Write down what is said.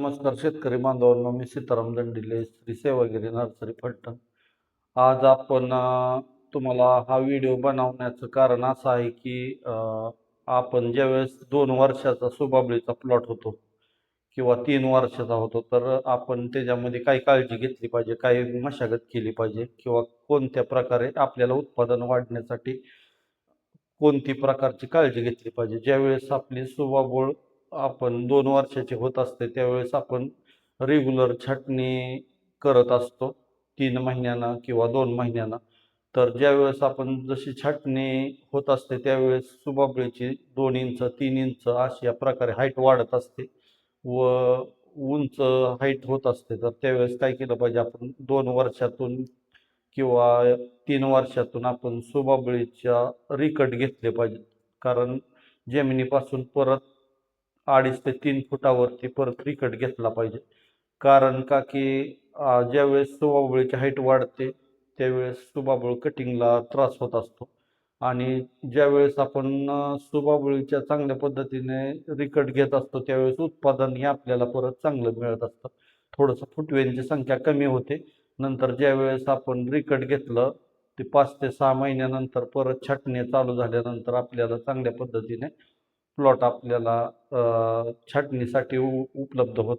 नमस्कार शेतकरी बांधवांनो, मी सीताराम दंडिले, श्री सेवागिरी नर्सरी फलटण. आज आपण तुम्हाला हा व्हिडिओ बनवण्याचं कारण असं आहे की आपण ज्यावेळेस 2 वर्षाचा सुबाबळीचा प्लॉट होतो किंवा 3 वर्षाचा होतो, तर आपण त्याच्यामध्ये काय काळजी घेतली पाहिजे, काय मशागत केली पाहिजे किंवा कोणत्या प्रकारे आपल्याला उत्पादन वाढण्यासाठी कोणती प्रकारची काळजी घेतली पाहिजे. ज्यावेळेस आपली सुबाबूळ आपण 2 वर्षाचे होत असते त्यावेळेस आपण रेग्युलर छाटणी करत असतो 3 महिन्यानं किंवा 2 महिन्यानं. तर ज्यावेळेस आपण जशी छाटणी होत असते त्यावेळेस सुबाबळीची 2 इंच 3 इंच अशा प्रकारे हाईट वाढत असते व उंच हाईट होत असते. तर त्यावेळेस काय केलं पाहिजे, आपण 2 वर्षातून किंवा 3 वर्षातून आपण सुबाबळीच्या रिकट घेतले पाहिजेत. कारण जमिनीपासून परत 2.5 ते 3 फुटावरती परत रिकट घेतला पाहिजे. कारण का की ज्यावेळेस सुबाबळीची हाईट वाढते त्यावेळेस सुबाबूळ कटिंगला त्रास होत असतो आणि ज्यावेळेस आपण सुबाबळीच्या चांगल्या पद्धतीने रिकट घेत असतो त्यावेळेस उत्पादन हे आपल्याला परत चांगलं मिळत असतं. थोडंसं फुटव्यांची संख्या कमी होते. नंतर ज्यावेळेस आपण रिकट घेतलं ते 5 ते 6 महिन्यानंतर परत छाटणी चालू झाल्यानंतर आपल्याला चांगल्या पद्धतीने प्लॉट आपल्याला छाटणीसाठी उपलब्ध होतात.